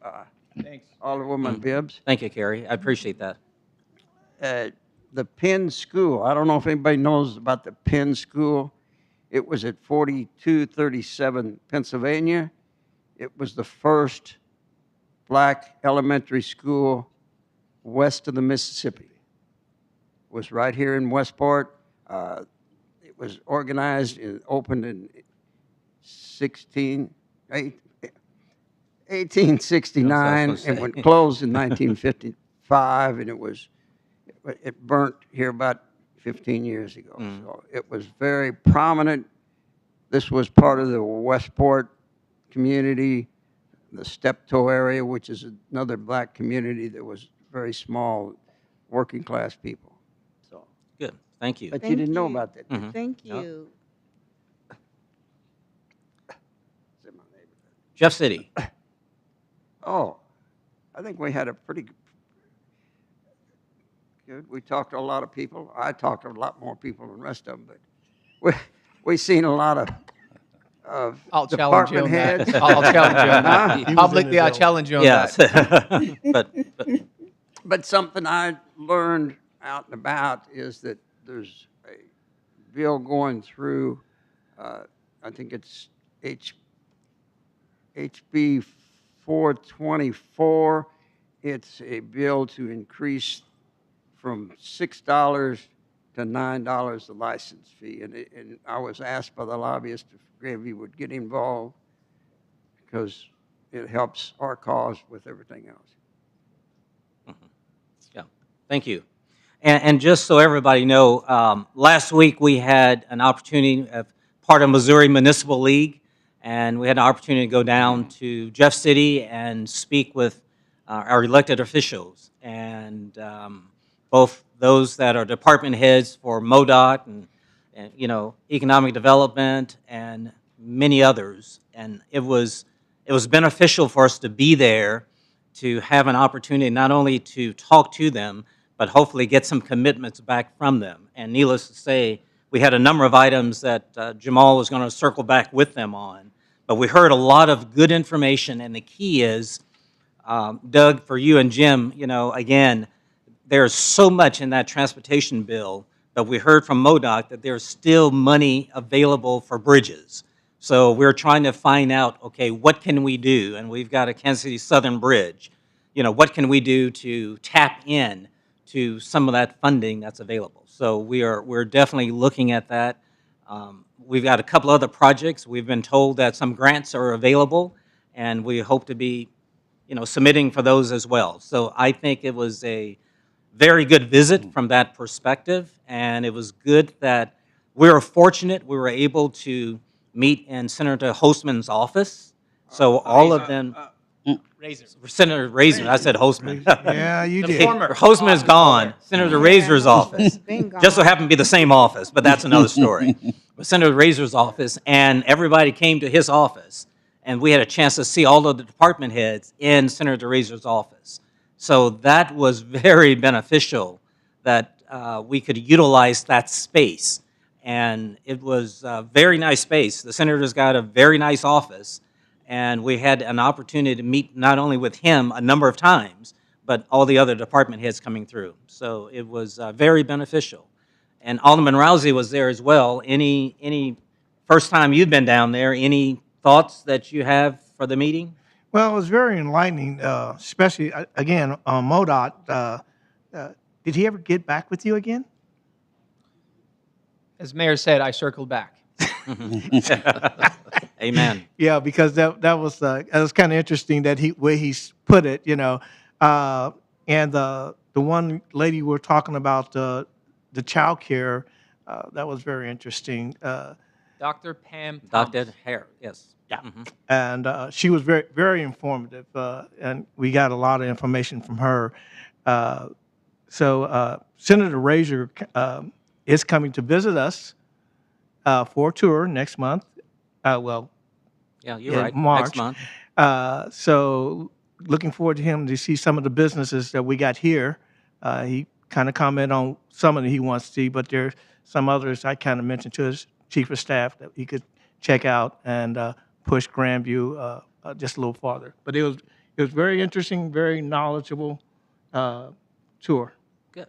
Thanks. Alderwoman Bibbs. Thank you, Carrie. I appreciate that. The Penn School, I don't know if anybody knows about the Penn School. It was at 4237 Pennsylvania. It was the first black elementary school west of the Mississippi. It was right here in Westport. It was organized and opened in 1869 and went closed in 1955, and it burnt here about 15 years ago. So it was very prominent. This was part of the Westport community, the Steptoe area, which is another black community that was very small, working class people. So good. Thank you. But you didn't know about that. Thank you. Jeff City. Oh, I think we had a pretty good. We talked to a lot of people. I talked to a lot more people than the rest of them, but we seen a lot of I'll challenge you department on heads. that. I'll challenge you on that. Publicly, I'll challenge you on that. But something I learned out and about is that there's a bill going through, I think it's HB 424. It's a bill to increase from $6 to $9 the license fee. And I was asked by the lobbyist if Grandview would get involved because it helps our cause with everything else. Yeah, thank you. And just so everybody know, last week we had an opportunity of part of Missouri Municipal League, and we had an opportunity to go down to Jeff City and speak with our elected officials, and both those that are department heads for MoDOT and economic development and many others. And it was beneficial for us to be there to have an opportunity not only to talk to them, but hopefully get some commitments back from them. And needless to say, we had a number of items that Jamal was going to circle back with them on. But we heard a lot of good information, and the key is, Doug, for you and Jim, again, there's so much in that transportation bill, but we heard from MoDOT that there's still money available for bridges. So we're trying to find out, okay, what can we do? And we've got a Kansas City Southern Bridge. What can we do to tap in to some of that funding that's available? So we're definitely looking at that. We've got a couple other projects. We've been told that some grants are available, and we hope to be, submitting for those as well. So I think it was a very good visit from that perspective, and it was good that we were fortunate we were able to meet in Senator Hostman's office. So all of them, Senator Razor, I said Hostman. Yeah, you did. Hostman is gone. Senator Razor's office. Just so happened to be the same office, but that's another story. But Senator Razor's office, and everybody came to his office, and we had a chance to see all of the department heads in Senator Razor's office. So that was very beneficial that we could utilize that space. And it was a very nice space. The senator's got a very nice office, and we had an opportunity to meet not only with him a number of times, but all the other department heads coming through. So it was very beneficial. And Alderman Rousey was there as well. Any first time you've been down there, any thoughts that you have for the meeting? Well, it was very enlightening, especially, again, on MoDOT. Did he ever get back with you again? As Mayor said, I circled back. Amen. Yeah, because that was kind of interesting that way he put it, and the one lady we were talking about, the child care, that was very interesting. Dr. Pam Dr. Hare, yes. Yeah. And she was very, very informative, and we got a lot of information from her. So Senator Razor is coming to visit us for a tour next month. Yeah, you're right. March. Next month. So looking forward to him to see some of the businesses that we got here. He kind of commented on some of them he wants to see, but there's some others I kind of mentioned to his chief of staff that he could check out and push Grandview just a little farther. But it was very interesting, very knowledgeable tour. Good.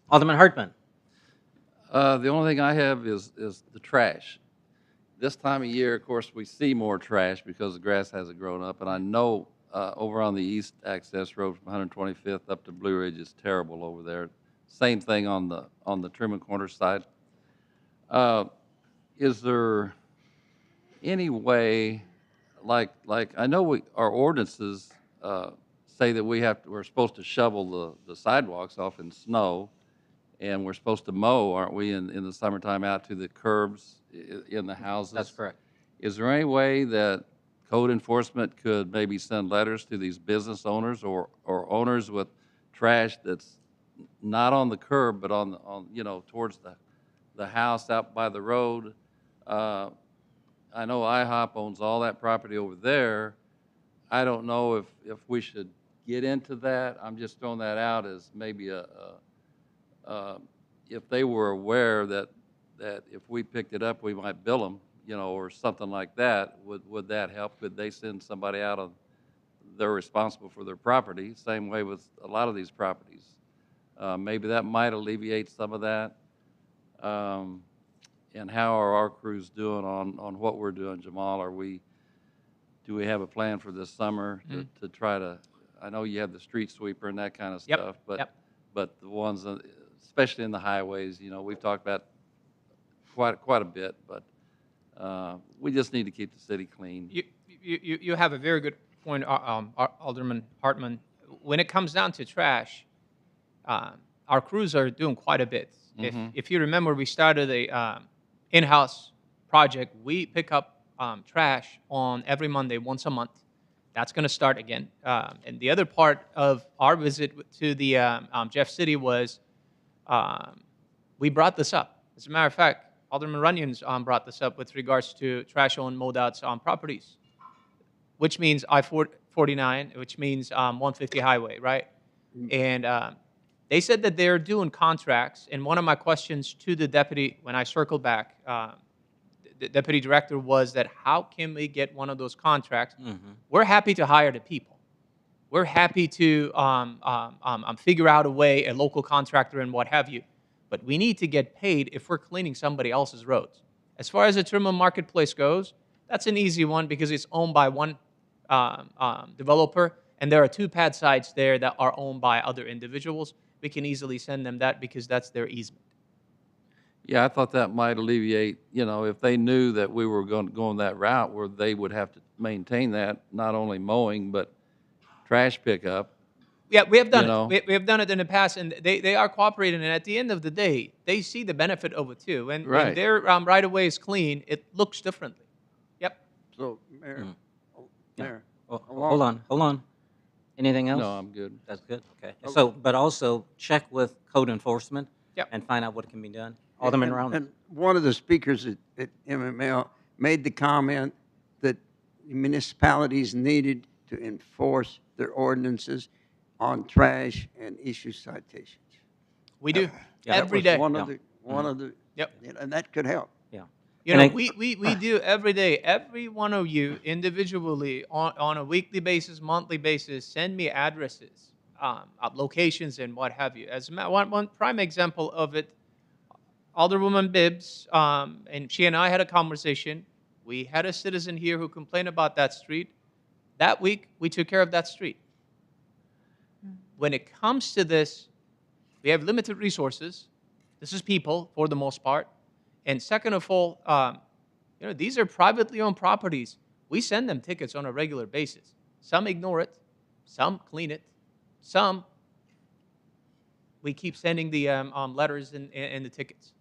Alderman Hartman. The only thing I have is the trash. This time of year, of course, we see more trash because the grass hasn't grown up, and I know over on the east access road from 125th up to Blue Ridge is terrible over there. Same thing on the Truman Corner side. Is there any way, like I know our ordinances say that we're supposed to shovel the sidewalks off in snow, and we're supposed to mow, aren't we, in the summertime out to the curbs in the houses? That's correct. Is there any way that code enforcement could maybe send letters to these business owners or owners with trash that's not on the curb but on towards the house out by the road? I know IHOP owns all that property over there. I don't know if we should get into that. I'm just throwing that out as maybe if they were aware that if we picked it up, we might bill them, or something like that. Would that help? Could they send somebody out on they're responsible for their property? Same way with a lot of these properties. Maybe that might alleviate some of that. And how are our crews doing on what we're doing, Jamal? Do we have a plan for this summer to try to? I know you have the street sweeper and that kind of stuff, but the ones, especially in the highways, we've talked about quite a bit, but we just need to keep the city clean. You have a very good point, Alderman Hartman. When it comes down to trash, our crews are doing quite a bit. If you remember, we started a in-house project. We pick up trash on every Monday, once a month. That's going to start again. And the other part of our visit to the Jeff City was we brought this up. As a matter of fact, Alderman Runyon's brought this up with regards to trash on MoDOT's properties, which means I-49, which means 150 highway, right? And they said that they're doing contracts. And one of my questions to the deputy, when I circled back, the deputy director was that how can we get one of those contracts? We're happy to hire the people. We're happy to figure out a way, a local contractor and what have you. But we need to get paid if we're cleaning somebody else's roads. As far as the Trimble Marketplace goes, that's an easy one because it's owned by one developer, and there are 2 pad sites there that are owned by other individuals. We can easily send them that because that's their easement. Yeah, I thought that might alleviate, if they knew that we were going that route where they would have to maintain that, not only mowing, but trash pickup. Yeah, we have done it. We have done it in the past, and they are cooperating. And at the end of the day, they see the benefit of it too. And when their right-of-way is clean, it looks differently. Yep. So, Mayor, Mayor. Oh, hold on. Anything else? No, I'm good. That's good. Okay. So, but also check with code enforcement Yep. and find out what can be done. Alderman Round. And one of the speakers at MML made the comment that municipalities needed to enforce their ordinances on trash and issue citations. We do Yeah, every day. One of the, Yep. and that could help. Yeah. We do every day. Every one of you individually on a weekly basis, monthly basis, send me addresses, locations, and what have you. As one prime example of it, Alderwoman Bibbs, and she and I had a conversation. We had a citizen here who complained about that street. That week, we took care of that street. When it comes to this, we have limited resources. This is people, for the most part. And second of all, these are privately owned properties. We send them tickets on a regular basis. Some ignore it. Some clean it. Some, we keep sending the letters and the tickets.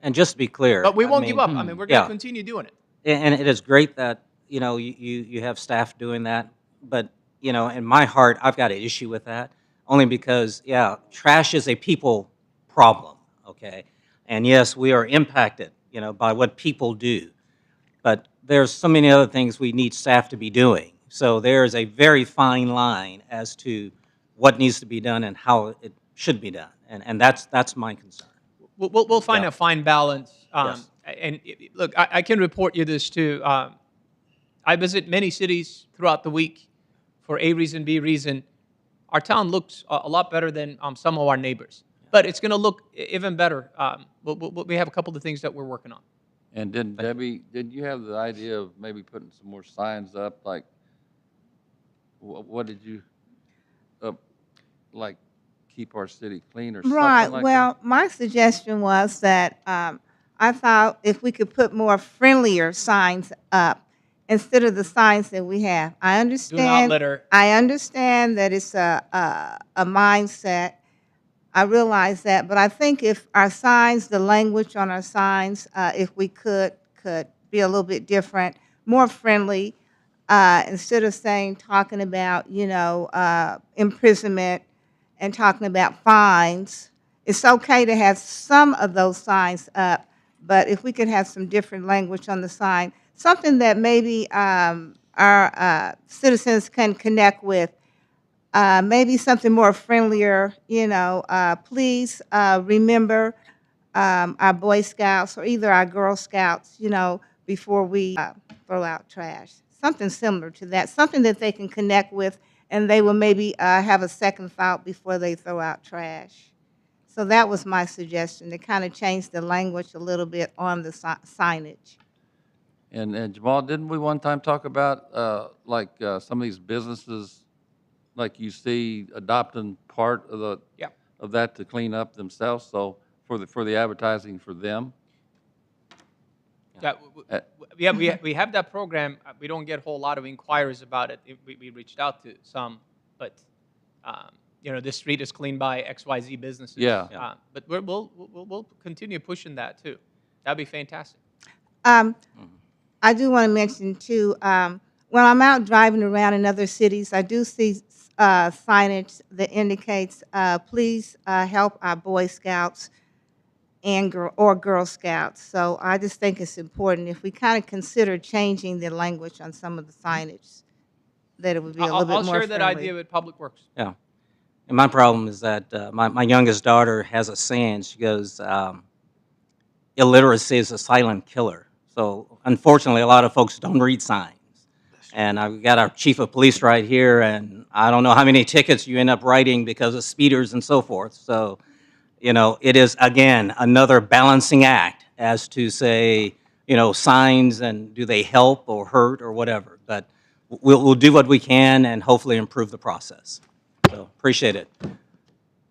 And just to be clear. But we won't give up. I mean, we're going to yeah. continue doing it. And it is great that, you have staff doing that. But, in my heart, I've got an issue with that. Only because, trash is a people problem, okay? And yes, we are impacted, by what people do. But there's so many other things we need staff to be doing. So there is a very fine line as to what needs to be done and how it should be done. And that's my concern. We'll find Yeah. a fine balance. Yes. And look, I can report you this too. I visit many cities throughout the week for A reason, B reason. Our town looks a lot better than some of our neighbors. But it's going to look even better. We have a couple of things that we're working on. And Debbie, did you have the idea of maybe putting some more signs up? Like, what did you, like, keep our city clean or something Right. like Well, that? my suggestion was that I thought if we could put more friendlier signs up instead of the signs that we have. I understand. litter. I understand that it's a mindset. I realize that, but I think if our signs, the language on our signs, if we could be a little bit different, more friendly, instead of talking about imprisonment and talking about fines. It's okay to have some of those signs up, but if we could have some different language on the sign, something that maybe our citizens can connect with. Maybe something more friendlier, please remember our Boy Scouts or either our Girl Scouts, before we throw out trash. Something similar to that, something that they can connect with, and they will maybe have a second thought before they throw out trash. So that was my suggestion, to kind of change the language a little bit on the signage. And Jamal, didn't we one time talk about some of these businesses, like you see, adopting part of of that to clean up themselves? So for the advertising for them. Yeah, we have that program. We don't get a whole lot of inquiries about it. We reached out to some, but this street is cleaned by XYZ businesses. Yeah. But we'll continue pushing that too. That'd be fantastic. Um, I do want to mention too, when I'm out driving around in other cities, I do see signage that indicates, please help our Boy Scouts and Girl Scouts. So I just think it's important if we kind of consider changing the language on some of the signage, that it would be a little bit I'll more share that friendly. idea with Public Works. Yeah. And my problem is that my youngest daughter has a saying. She goes, illiteracy is a silent killer. So unfortunately, a lot of folks don't read signs. And I've got our chief of police right here, and I don't know how many tickets you end up writing because of speeders and so forth. So, it is, again, another balancing act as to say, signs and do they help or hurt or whatever. But we'll do what we can and hopefully improve the process. So appreciate it.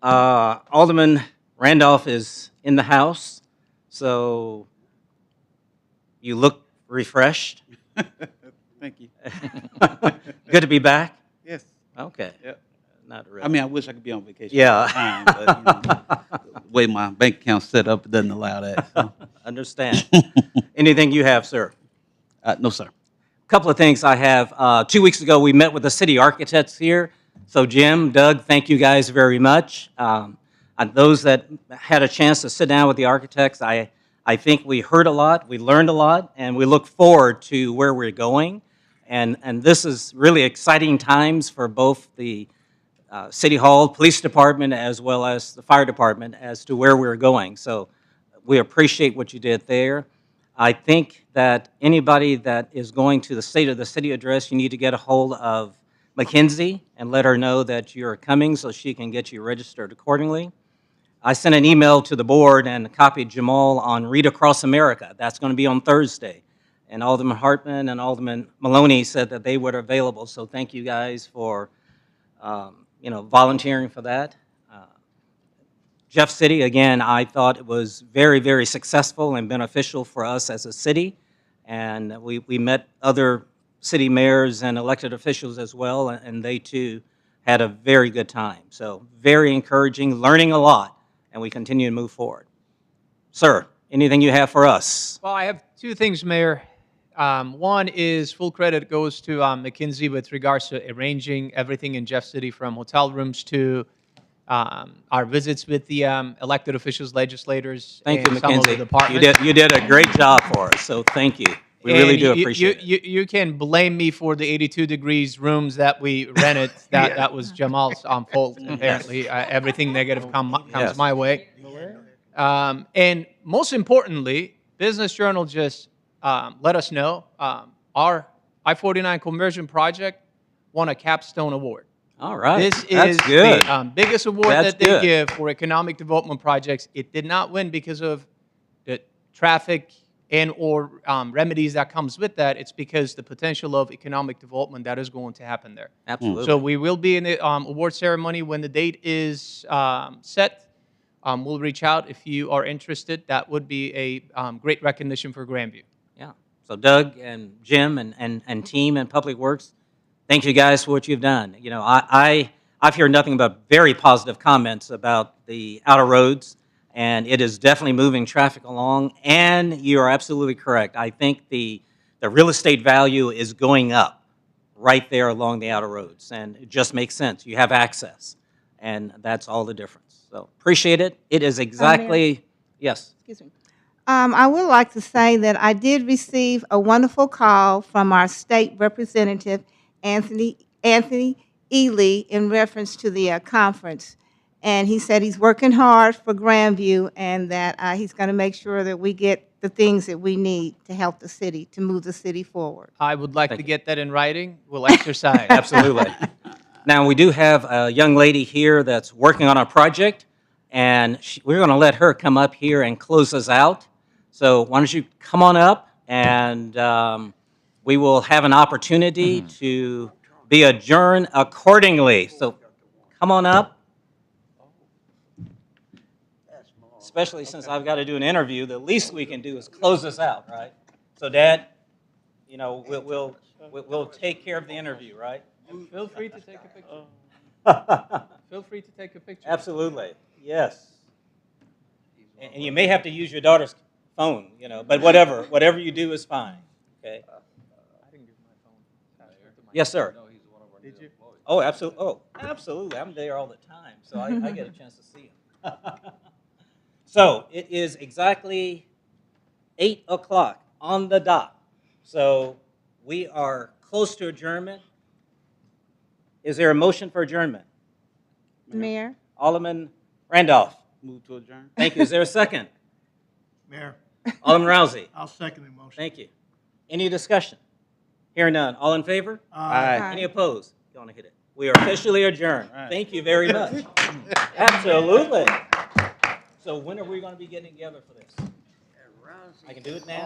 Alderman Randolph is in the house, so you look refreshed. Thank you. Good to be back? Yes. Okay. Yep. Not really. I mean, I wish I could be on vacation. Yeah. All the time, but, the way my bank account's set up, it doesn't allow that. So. Understand. Anything you have, sir? No, sir. A couple of things I have. 2 weeks ago, we met with the city architects here. So Jim, Doug, thank you guys very much. And those that had a chance to sit down with the architects, I think we heard a lot, we learned a lot, and we look forward to where we're going. And this is really exciting times for both the City Hall, Police Department, as well as the Fire Department as to where we're going. So we appreciate what you did there. I think that anybody that is going to the State of the City address, you need to get a hold of Mackenzie and let her know that you're coming so she can get you registered accordingly. I sent an email to the board and copied Jamal on Read Across America. That's going to be on Thursday. And Alderman Hartman and Alderman Maloney said that they were available. So thank you guys for volunteering for that. Jeff City, again, I thought it was very, very successful and beneficial for us as a city. And we met other city mayors and elected officials as well, and they too had a very good time. So very encouraging, learning a lot, and we continue to move forward. Sir, anything you have for us? Well, I have two things, Mayor. One is full credit goes to McKinsey with regards to arranging everything in Jeff City, from hotel rooms to our visits with the elected officials, legislators, Thank you, and some of the McKenzie. departments. You did a great job for us, so thank you. We really do appreciate it. You can blame me for the 82 degrees rooms that we rented. That was Jamal's fault, apparently. Everything negative comes my way. And most importantly, Business Journal just let us know our I-49 conversion project won a capstone award. All right. This That's is good. the biggest award That's that they good. give for economic development projects. It did not win because of the traffic and or remedies that comes with that. It's because the potential of economic development that is going to happen there. Absolutely. So we will be in the award ceremony when the date is set. We'll reach out if you are interested. That would be a great recognition for Grandview. Yeah. So Doug and Jim and team and Public Works, thank you guys for what you've done. I've heard nothing but very positive comments about the outer roads, and it is definitely moving traffic along. And you are absolutely correct. I think the real estate value is going up right there along the outer roads, and it just makes sense. You have access, and that's all the difference. So appreciate it. It is exactly, yes. Excuse me. I would like to say that I did receive a wonderful call from our state representative, Anthony Ely, in reference to the conference. And he said he's working hard for Grandview and that he's going to make sure that we get the things that we need to help the city, to move the city forward. I would like to get that in writing. We'll exercise. Absolutely. Now, we do have a young lady here that's working on a project, and we're going to let her come up here and close us out. So why don't you come on up, and we will have an opportunity to be adjourned accordingly. So come on up. Especially since I've got to do an interview, the least we can do is close this out, right? So, Dad, we'll take care of the interview, right? Feel free to take a picture. feel free to take a picture. Absolutely, yes. And you may have to use your daughter's phone, but whatever you do is fine, okay? I didn't give my phone password to my. Yes, sir. Did you? Oh, absolutely. Oh, absolutely. I'm there all the time, so I get a chance to see him. So it is exactly 8 o'clock on the dot. So we are close to adjournment. Is there a motion for adjournment? Mayor? Alderman Randolph. Move to adjourn. Thank you. Is there a second? Mayor, Alderman Rousey. I'll second the motion. Thank you. Any discussion? Hearing none. All in favor? Aye. Any opposed? You want to hit it? We are officially adjourned. Thank you very much. Absolutely. So when are we going to be getting together for this? I can do it now?